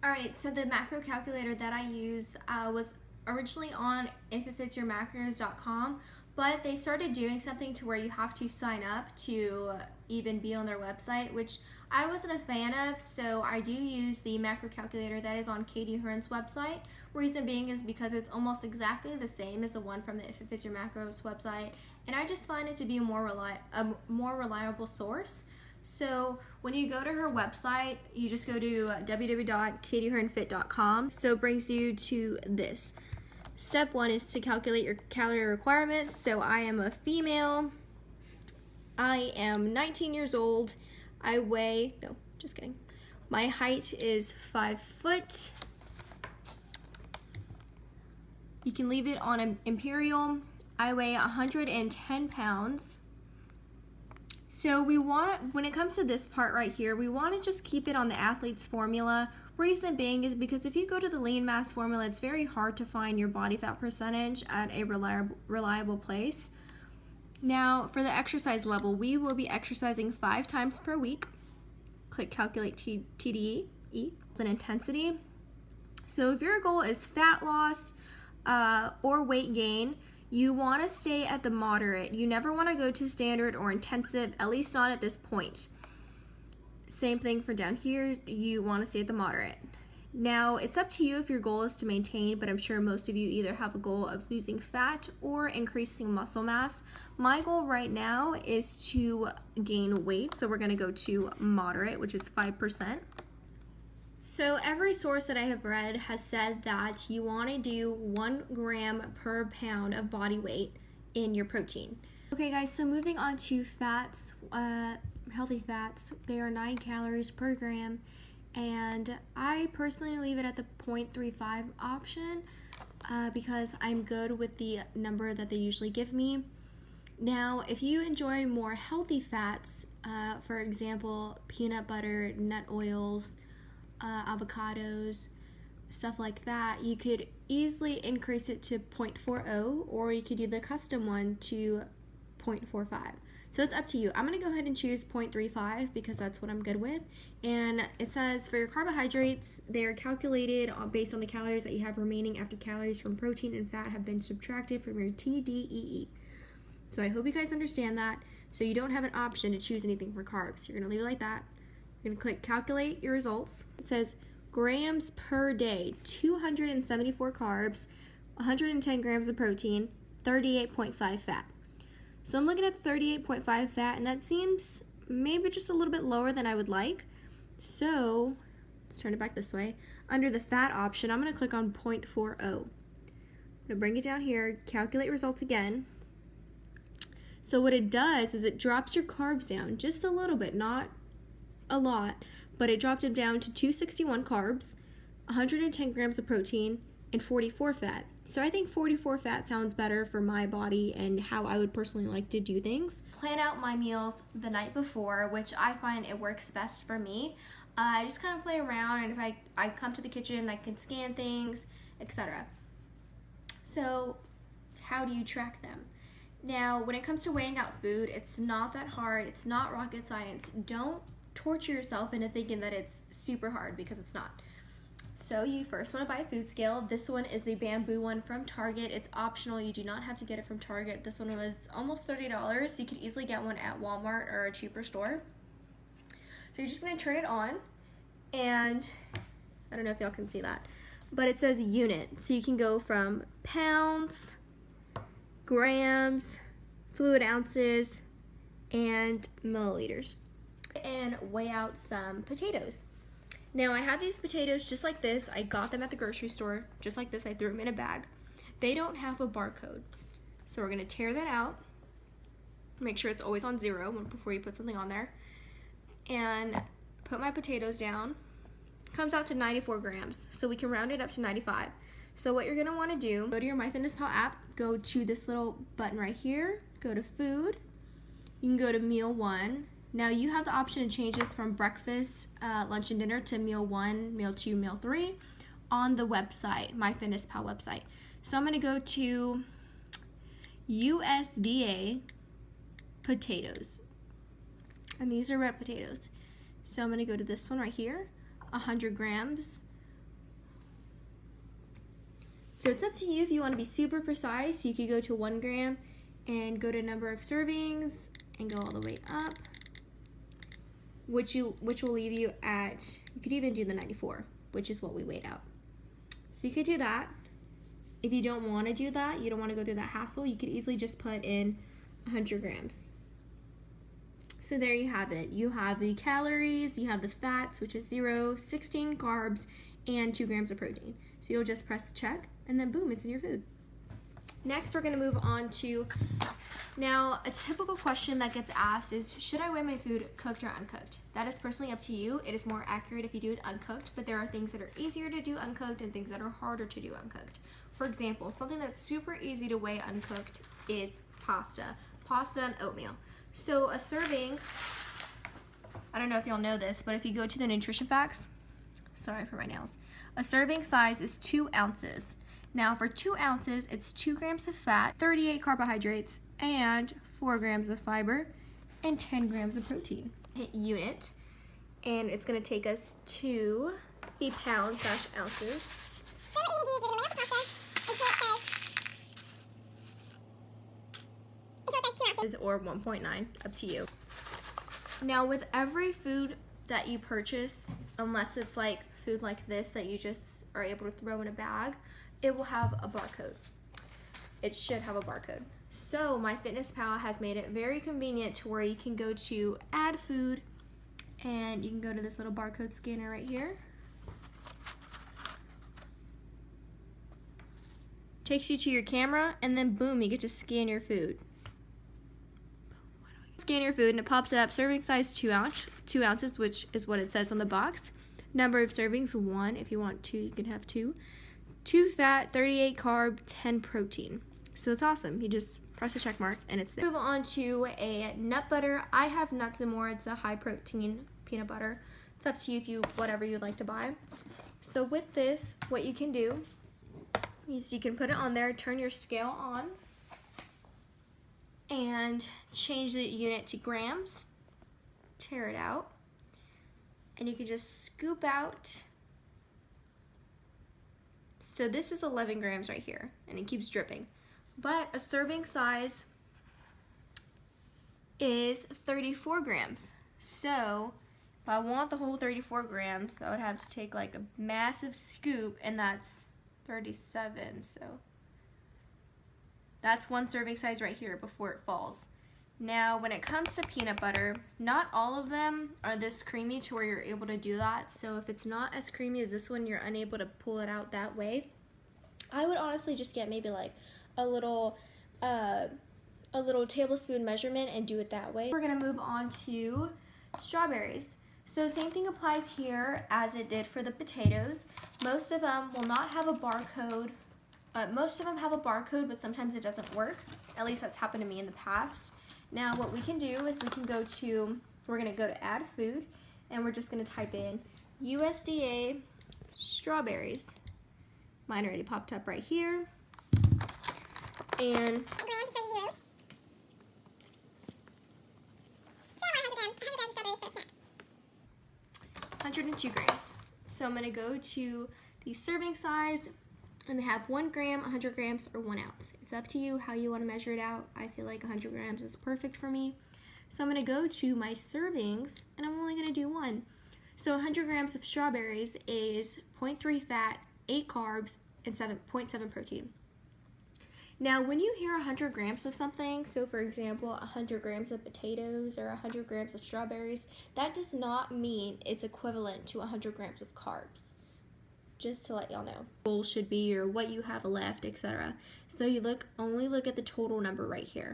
Alright, so the macro calculator that I use was originally on ifitfitsyourmacros.com, but they started doing something to where you have to sign up to even be on their website, which I wasn't a fan of, so I do use the macro calculator that is on Katie Hearn's website. Reason being is because it's almost exactly the same as the one from the If It Fits Your Macros website, and I just find it to be a more reliable source. So when you go to her website, you just go to www.katiehearnfit.com. So it brings you to this. Step 1 is to calculate your calorie requirements. So I am a female. I am 19 years old. I weigh, no, just kidding. My height is 5 foot. You can leave it on an Imperial. I weigh 110 pounds. So we want, when it comes to this part right here, we want to just keep it on the athlete's formula. Reason being is because if you go to the lean mass formula, it's very hard to find your body fat percentage at a reliable place. Now for the exercise level, we will be exercising 5 times per week. Click calculate TDE, it's an intensity. So if your goal is fat loss or weight gain, you want to stay at the moderate. You never want to go to standard or intensive, at least not at this point. Same thing for down here, you want to stay at the moderate. Now, it's up to you if your goal is to maintain, but I'm sure most of you either have a goal of losing fat or increasing muscle mass. My goal right now is to gain weight, so we're going to go to moderate, which is 5%. So every source that I have read has said that you want to do 1 gram per pound of body weight in your protein. Okay guys, so moving on to fats, healthy fats, they are 9 calories per gram, and I personally leave it at the 0.35 option because I'm good with the number that they usually give me. Now, if you enjoy more healthy fats, for example, peanut butter, nut oils, avocados, stuff like that, you could easily increase it to 0.40, or you could do the custom one to 0.45. So it's up to you. I'm going to go ahead and choose 0.35 because that's what I'm good with. And it says for your carbohydrates, they're calculated based on the calories that you have remaining after calories from protein and fat have been subtracted from your TDEE. So I hope you guys understand that. So you don't have an option to choose anything for carbs. You're going to leave it like that. You're going to click calculate your results. It says grams per day, 274 carbs, 110 grams of protein, 38.5 fat. So I'm looking at 38.5 fat, and that seems maybe just a little bit lower than I would like. So let's turn it back this way. Under the fat option, I'm going to click on 0.40. I'm going to bring it down here, calculate results again. So what it does is it drops your carbs down just a little bit, not a lot, but it dropped them down to 261 carbs, 110 grams of protein, and 44 fat. So I think 44 fat sounds better for my body and how I would personally like to do things. Plan out my meals the night before, which I find it works best for me. I just kind of play around, and if I come to the kitchen, I can scan things, etc. So how do you track them? Now, when it comes to weighing out food, it's not that hard. It's not rocket science. Don't torture yourself into thinking that it's super hard, because it's not. So you first want to buy a food scale. This one is the bamboo one from Target. It's optional. You do not have to get it from Target. This one was almost $30. You could easily get one at Walmart or a cheaper store. So you're just going to turn it on, and I don't know if y'all can see that, but it says unit. So you can go from pounds, grams, fluid ounces, and milliliters. And weigh out some potatoes. Now I have these potatoes just like this. I got them at the grocery store just like this. I threw them in a bag. They don't have a barcode, so we're going to tear that out. Make sure it's always on 0 before you put something on there, and put my potatoes down. Comes out to 94 grams, so we can round it up to 95. So what you're going to want to do, go to your MyFitnessPal app, go to this little button right here, go to food, you can go to meal 1. Now you have the option to change this from breakfast, lunch, and dinner to meal 1, meal 2, meal 3 on the website, MyFitnessPal website. So I'm going to go to USDA potatoes, and these are red potatoes. So I'm going to go to this one right here, 100 grams So it's up to you if you want to be super precise. You could go to 1 gram and go to number of servings and go all the way up, which will leave you at, you could even do the 94, which is what we weighed out. So you could do that. If you don't want to do that, you don't want to go through that hassle, you could easily just put in 100 grams. So there you have it. You have the calories, you have the fats, which is 0, 16 carbs, and 2 grams of protein. So you'll just press check, and then boom, it's in your food. Next, we're going to move on to, now a typical question that gets asked is, should I weigh my food cooked or uncooked? That is personally up to you. It is more accurate if you do it uncooked, but there are things that are easier to do uncooked and things that are harder to do uncooked. For example, something that's super easy to weigh uncooked is pasta and oatmeal. So a serving, I don't know if y'all know this, but if you go to the nutrition facts, sorry for my nails, a serving size is 2 ounces. Now for 2 ounces, it's 2 grams of fat, 38 carbohydrates, and 4 grams of fiber, and 10 grams of protein. Hit unit, and it's gonna take us to the pound/ounces. Or 1.9, up to you. Now with every food that you purchase, unless it's like food like this that you just are able to throw in a bag, it will have a barcode. It should have a barcode. So MyFitnessPal has made it very convenient to where you can go to add food and you can go to this little barcode scanner right here. Takes you to your camera, and then boom, you get to scan your food. Scan your food and it pops it up. Serving size 2 ounces, which is what it says on the box. Number of servings 1. If you want 2, you can have 2. 2 fat, 38 carb, 10 protein. So it's awesome. You just press a check mark and it's there. Move on to a nut butter. I have Nuts and More. It's a high protein peanut butter. It's up to you whatever you'd like to buy. So with this, what you can do is you can put it on there, turn your scale on, and change the unit to grams, tear it out, and you can just scoop out. So this is 11 grams right here, and it keeps dripping. But a serving size is 34 grams. So if I want the whole 34 grams, I would have to take like a massive scoop, and that's 37, so that's 1 serving size right here before it falls. Now, when it comes to peanut butter, not all of them are this creamy to where you're able to do that. So if it's not as creamy as this one, you're unable to pull it out that way. I would honestly just get maybe like a little tablespoon measurement and do it that way. We're gonna move on to strawberries. So same thing applies here as it did for the potatoes. Most of them will not have a barcode. Most of them have a barcode, but sometimes it doesn't work. At least that's happened to me in the past. Now what we can do is we're gonna go to add food, and we're just gonna type in USDA strawberries. Mine already popped up right here. And 102 grams. So I'm gonna go to the serving size, and they have 1 gram, 100 grams, or 1 ounce. It's up to you how you want to measure it out. I feel like 100 grams is perfect for me. So I'm going to go to my servings, and I'm only going to do 1. So 100 grams of strawberries is 0.3 fat, 8 carbs, and 7.7 protein. Now, when you hear 100 grams of something, so for example, 100 grams of potatoes or 100 grams of strawberries, that does not mean it's equivalent to 100 grams of carbs. Just to let y'all know. Goal should be or what you have left, etc. So you only look at the total number right here.